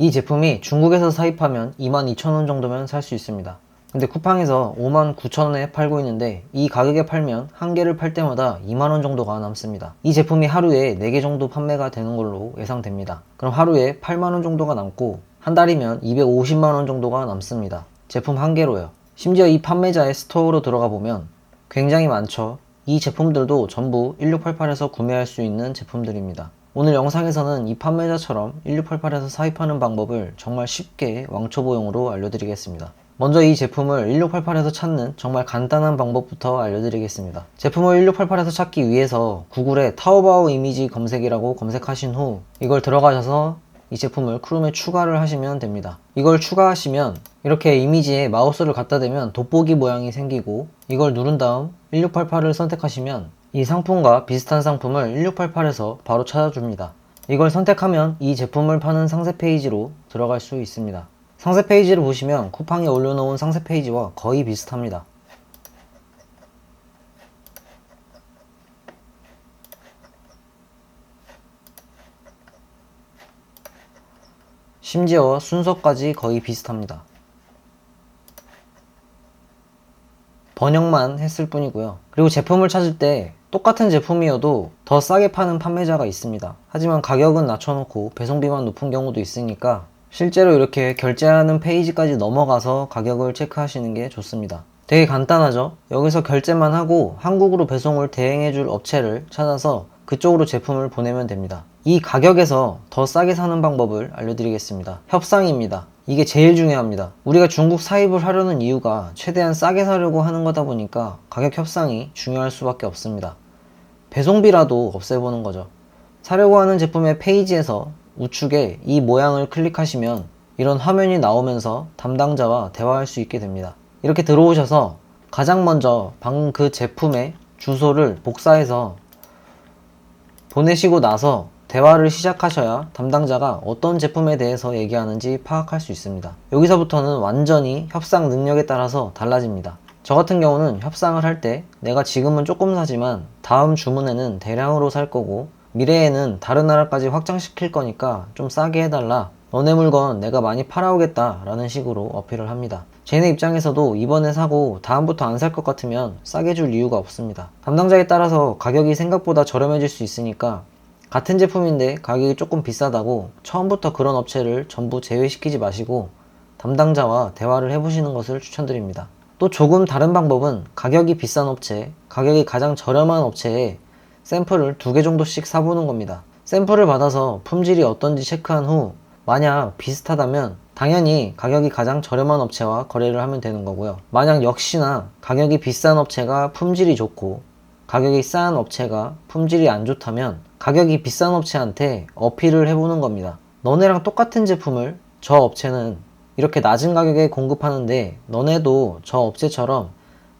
이 제품이 중국에서 사입하면 22,000원 정도면 살 수 있습니다. 근데 쿠팡에서 59,000원에 팔고 있는데 이 가격에 팔면 한 개를 팔 때마다 2만원 정도가 남습니다. 이 제품이 하루에 4개 정도 판매가 되는 걸로 예상됩니다. 그럼 하루에 8만원 정도가 남고 한 달이면 250만원 정도가 남습니다. 제품 한 개로요. 심지어 이 판매자의 스토어로 들어가 보면 굉장히 많죠. 이 제품들도 전부 1688에서 구매할 수 있는 제품들입니다. 오늘 영상에서는 이 판매자처럼 1688에서 사입하는 방법을 정말 쉽게 왕초보용으로 알려드리겠습니다. 먼저 이 제품을 1688에서 찾는 정말 간단한 방법부터 알려드리겠습니다. 제품을 1688에서 찾기 위해서 구글에 타오바오 이미지 검색이라고 검색하신 후 이걸 들어가셔서 이 제품을 크롬에 추가를 하시면 됩니다. 이걸 추가하시면 이렇게 이미지에 마우스를 갖다 대면 돋보기 모양이 생기고 이걸 누른 다음 1688을 선택하시면 이 상품과 비슷한 상품을 1688에서 바로 찾아줍니다. 이걸 선택하면 이 제품을 파는 상세 페이지로 들어갈 수 있습니다. 상세 페이지를 보시면 쿠팡에 올려놓은 상세 페이지와 거의 비슷합니다. 심지어 순서까지 거의 비슷합니다. 번역만 했을 뿐이고요. 그리고 제품을 찾을 때 똑같은 제품이어도 더 싸게 파는 판매자가 있습니다. 하지만 가격은 낮춰놓고 배송비만 높은 경우도 있으니까 실제로 이렇게 결제하는 페이지까지 넘어가서 가격을 체크하시는 게 좋습니다. 되게 간단하죠? 여기서 결제만 하고 한국으로 배송을 대행해줄 업체를 찾아서 그쪽으로 제품을 보내면 됩니다. 이 가격에서 더 싸게 사는 방법을 알려드리겠습니다. 협상입니다. 이게 제일 중요합니다. 우리가 중국 사입을 하려는 이유가 최대한 싸게 사려고 하는 거다 보니까 가격 협상이 중요할 수밖에 없습니다. 배송비라도 없애보는 거죠. 사려고 하는 제품의 페이지에서 우측에 이 모양을 클릭하시면 이런 화면이 나오면서 담당자와 대화할 수 있게 됩니다. 이렇게 들어오셔서 가장 먼저 방금 그 제품의 주소를 복사해서 보내시고 나서 대화를 시작하셔야 담당자가 어떤 제품에 대해서 얘기하는지 파악할 수 있습니다. 여기서부터는 완전히 협상 능력에 따라서 달라집니다. 저 같은 경우는 협상을 할 때 내가 지금은 조금 사지만 다음 주문에는 대량으로 살 거고 미래에는 다른 나라까지 확장시킬 거니까 좀 싸게 해달라, 너네 물건 내가 많이 팔아오겠다 라는 식으로 어필을 합니다. 쟤네 입장에서도 이번에 사고 다음부터 안 살 것 같으면 싸게 줄 이유가 없습니다. 담당자에 따라서 가격이 생각보다 저렴해질 수 있으니까 같은 제품인데 가격이 조금 비싸다고 처음부터 그런 업체를 전부 제외시키지 마시고 담당자와 대화를 해보시는 것을 추천드립니다. 또 조금 다른 방법은 가격이 비싼 업체, 가격이 가장 저렴한 업체에 샘플을 2개 정도씩 사보는 겁니다. 샘플을 받아서 품질이 어떤지 체크한 후 만약 비슷하다면 당연히 가격이 가장 저렴한 업체와 거래를 하면 되는 거고요. 만약 역시나 가격이 비싼 업체가 품질이 좋고 가격이 싼 업체가 품질이 안 좋다면 가격이 비싼 업체한테 어필을 해보는 겁니다. 너네랑 똑같은 제품을 저 업체는 이렇게 낮은 가격에 공급하는데 너네도 저 업체처럼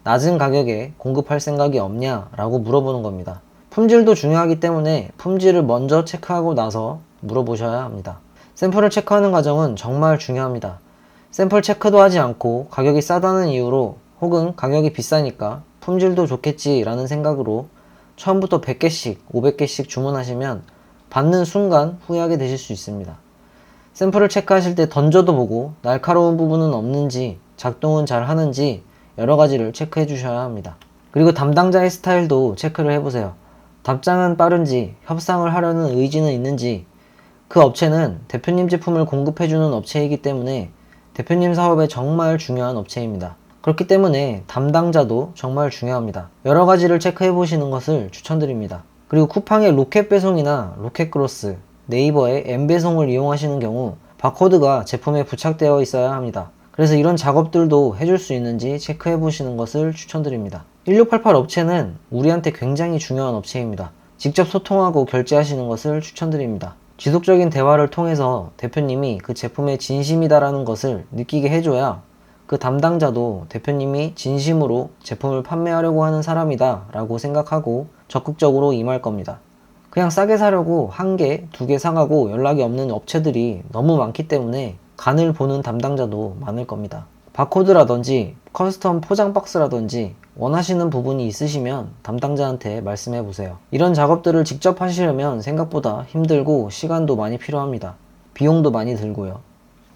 낮은 가격에 공급할 생각이 없냐? 라고 물어보는 겁니다. 품질도 중요하기 때문에 품질을 먼저 체크하고 나서 물어보셔야 합니다. 샘플을 체크하는 과정은 정말 중요합니다. 샘플 체크도 하지 않고 가격이 싸다는 이유로 혹은 가격이 비싸니까 품질도 좋겠지 라는 생각으로 처음부터 100개씩 500개씩 주문하시면 받는 순간 후회하게 되실 수 있습니다. 샘플을 체크하실 때 던져도 보고 날카로운 부분은 없는지 작동은 잘 하는지 여러 가지를 체크해 주셔야 합니다. 그리고 담당자의 스타일도 체크를 해보세요. 답장은 빠른지, 협상을 하려는 의지는 있는지. 그 업체는 대표님 제품을 공급해주는 업체이기 때문에 대표님 사업에 정말 중요한 업체입니다. 그렇기 때문에 담당자도 정말 중요합니다. 여러 가지를 체크해 보시는 것을 추천드립니다. 그리고 쿠팡의 로켓 배송이나 로켓 크로스, 네이버의 엠배송을 이용하시는 경우 바코드가 제품에 부착되어 있어야 합니다. 그래서 이런 작업들도 해줄 수 있는지 체크해 보시는 것을 추천드립니다. 1688 업체는 우리한테 굉장히 중요한 업체입니다. 직접 소통하고 결제하시는 것을 추천드립니다. 지속적인 대화를 통해서 대표님이 그 제품의 진심이다라는 것을 느끼게 해줘야 그 담당자도 대표님이 진심으로 제품을 판매하려고 하는 사람이다 라고 생각하고 적극적으로 임할 겁니다. 그냥 싸게 사려고 1개, 2개 사가고 연락이 없는 업체들이 너무 많기 때문에 간을 보는 담당자도 많을 겁니다. 바코드라든지 커스텀 포장 박스라든지 원하시는 부분이 있으시면 담당자한테 말씀해 보세요. 이런 작업들을 직접 하시려면 생각보다 힘들고 시간도 많이 필요합니다. 비용도 많이 들고요.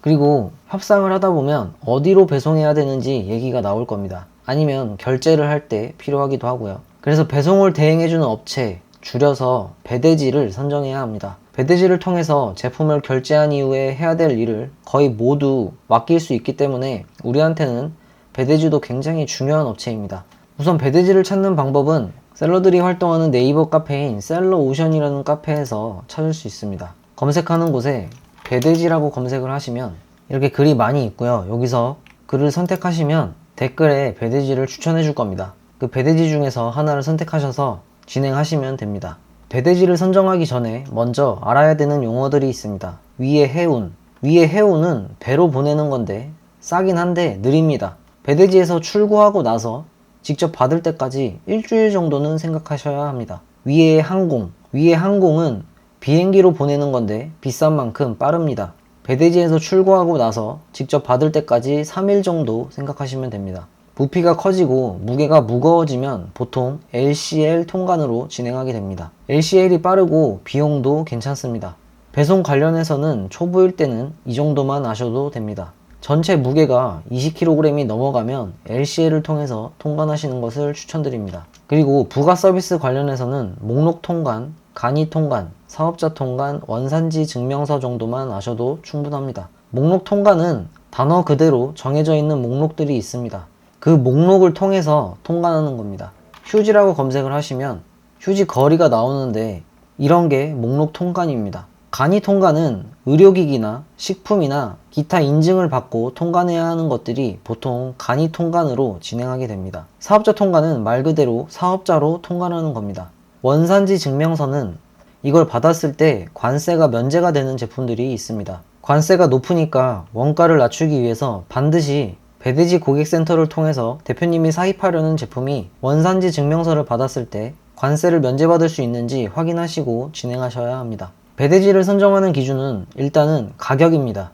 그리고 협상을 하다 보면 어디로 배송해야 되는지 얘기가 나올 겁니다. 아니면 결제를 할 때 필요하기도 하고요. 그래서 배송을 대행해주는 업체, 줄여서 배대지를 선정해야 합니다. 배대지를 통해서 제품을 결제한 이후에 해야 될 일을 거의 모두 맡길 수 있기 때문에 우리한테는 배대지도 굉장히 중요한 업체입니다. 우선 배대지를 찾는 방법은 셀러들이 활동하는 네이버 카페인 셀러오션이라는 카페에서 찾을 수 있습니다. 검색하는 곳에 배대지라고 검색을 하시면 이렇게 글이 많이 있고요. 여기서 글을 선택하시면 댓글에 배대지를 추천해 줄 겁니다. 그 배대지 중에서 하나를 선택하셔서 진행하시면 됩니다. 배대지를 선정하기 전에 먼저 알아야 되는 용어들이 있습니다. 위의 해운. 위의 해운은 배로 보내는 건데 싸긴 한데 느립니다. 배대지에서 출고하고 나서 직접 받을 때까지 일주일 정도는 생각하셔야 합니다. 위의 항공. 위의 항공은 비행기로 보내는 건데 비싼 만큼 빠릅니다. 배대지에서 출고하고 나서 직접 받을 때까지 3일 정도 생각하시면 됩니다. 부피가 커지고 무게가 무거워지면 보통 LCL 통관으로 진행하게 됩니다. LCL이 빠르고 비용도 괜찮습니다. 배송 관련해서는 초보일 때는 이 정도만 아셔도 됩니다. 전체 무게가 20kg이 넘어가면 LCL을 통해서 통관하시는 것을 추천드립니다. 그리고 부가 서비스 관련해서는 목록 통관, 간이 통관, 사업자 통관, 원산지 증명서 정도만 아셔도 충분합니다. 목록 통관은 단어 그대로 정해져 있는 목록들이 있습니다. 그 목록을 통해서 통관하는 겁니다. 휴지라고 검색을 하시면 휴지 거리가 나오는데 이런 게 목록 통관입니다. 간이 통관은 의료기기나 식품이나 기타 인증을 받고 통관해야 하는 것들이 보통 간이 통관으로 진행하게 됩니다. 사업자 통관은 말 그대로 사업자로 통관하는 겁니다. 원산지 증명서는 이걸 받았을 때 관세가 면제가 되는 제품들이 있습니다. 관세가 높으니까 원가를 낮추기 위해서 반드시 배대지 고객센터를 통해서 대표님이 사입하려는 제품이 원산지 증명서를 받았을 때 관세를 면제받을 수 있는지 확인하시고 진행하셔야 합니다. 배대지를 선정하는 기준은 일단은 가격입니다.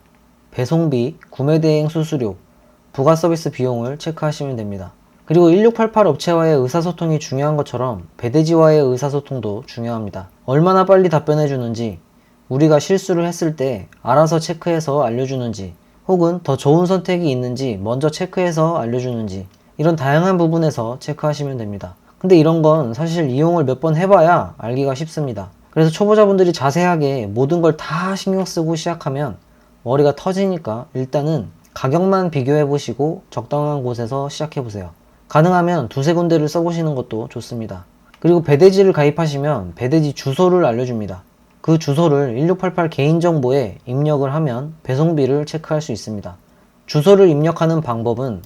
배송비, 구매대행 수수료, 부가서비스 비용을 체크하시면 됩니다. 그리고 1688 업체와의 의사소통이 중요한 것처럼 배대지와의 의사소통도 중요합니다. 얼마나 빨리 답변해주는지, 우리가 실수를 했을 때 알아서 체크해서 알려주는지, 혹은 더 좋은 선택이 있는지 먼저 체크해서 알려주는지, 이런 다양한 부분에서 체크하시면 됩니다. 근데 이런 건 사실 이용을 몇 번 해봐야 알기가 쉽습니다. 그래서 초보자분들이 자세하게 모든 걸 다 신경 쓰고 시작하면 머리가 터지니까 일단은 가격만 비교해 보시고 적당한 곳에서 시작해 보세요. 가능하면 두세 군데를 써보시는 것도 좋습니다. 그리고 배대지를 가입하시면 배대지 주소를 알려줍니다. 그 주소를 1688 개인정보에 입력을 하면 배송비를 체크할 수 있습니다. 주소를 입력하는 방법은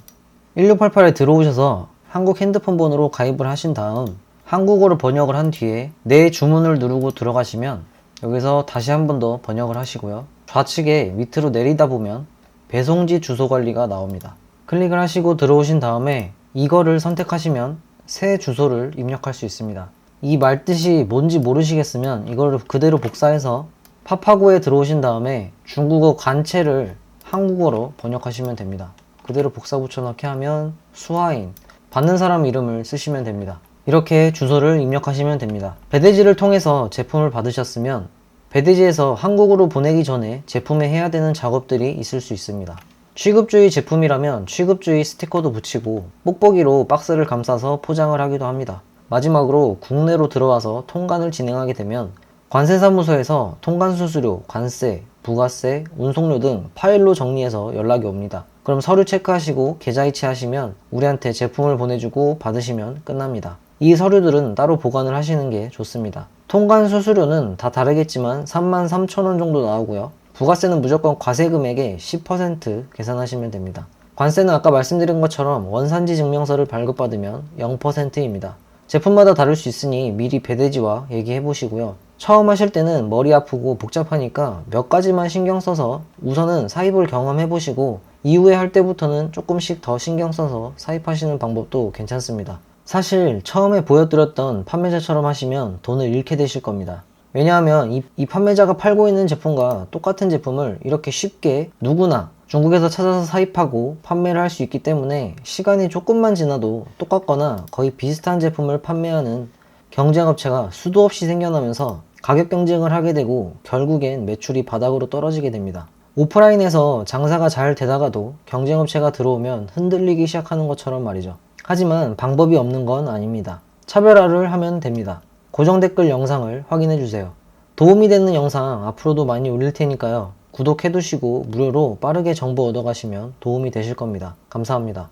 1688에 들어오셔서 한국 핸드폰 번호로 가입을 하신 다음 한국어로 번역을 한 뒤에 내 주문을 누르고 들어가시면 여기서 다시 한 번 더 번역을 하시고요. 좌측에 밑으로 내리다 보면 배송지 주소 관리가 나옵니다. 클릭을 하시고 들어오신 다음에 이거를 선택하시면 새 주소를 입력할 수 있습니다. 이 말뜻이 뭔지 모르시겠으면 이거를 그대로 복사해서 파파고에 들어오신 다음에 중국어 관체를 한국어로 번역하시면 됩니다. 그대로 복사 붙여넣기 하면 수하인, 받는 사람 이름을 쓰시면 됩니다. 이렇게 주소를 입력하시면 됩니다. 배대지를 통해서 제품을 받으셨으면 배대지에서 한국으로 보내기 전에 제품에 해야 되는 작업들이 있을 수 있습니다. 취급주의 제품이라면 취급주의 스티커도 붙이고 뽁뽁이로 박스를 감싸서 포장을 하기도 합니다. 마지막으로 국내로 들어와서 통관을 진행하게 되면 관세사무소에서 통관수수료, 관세, 부가세, 운송료 등 파일로 정리해서 연락이 옵니다. 그럼 서류 체크하시고 계좌이체 하시면 우리한테 제품을 보내주고 받으시면 끝납니다. 이 서류들은 따로 보관을 하시는 게 좋습니다. 통관 수수료는 다 다르겠지만 33,000원 정도 나오고요. 부가세는 무조건 과세 금액의 10% 계산하시면 됩니다. 관세는 아까 말씀드린 것처럼 원산지 증명서를 발급받으면 0%입니다. 제품마다 다를 수 있으니 미리 배대지와 얘기해 보시고요. 처음 하실 때는 머리 아프고 복잡하니까 몇 가지만 신경 써서 우선은 사입을 경험해 보시고 이후에 할 때부터는 조금씩 더 신경 써서 사입하시는 방법도 괜찮습니다. 사실 처음에 보여드렸던 판매자처럼 하시면 돈을 잃게 되실 겁니다. 왜냐하면 이 판매자가 팔고 있는 제품과 똑같은 제품을 이렇게 쉽게 누구나 중국에서 찾아서 사입하고 판매를 할 수 있기 때문에 시간이 조금만 지나도 똑같거나 거의 비슷한 제품을 판매하는 경쟁업체가 수도 없이 생겨나면서 가격 경쟁을 하게 되고 결국엔 매출이 바닥으로 떨어지게 됩니다. 오프라인에서 장사가 잘 되다가도 경쟁업체가 들어오면 흔들리기 시작하는 것처럼 말이죠. 하지만 방법이 없는 건 아닙니다. 차별화를 하면 됩니다. 고정 댓글 영상을 확인해주세요. 도움이 되는 영상 앞으로도 많이 올릴 테니까요. 구독해두시고 무료로 빠르게 정보 얻어가시면 도움이 되실 겁니다. 감사합니다.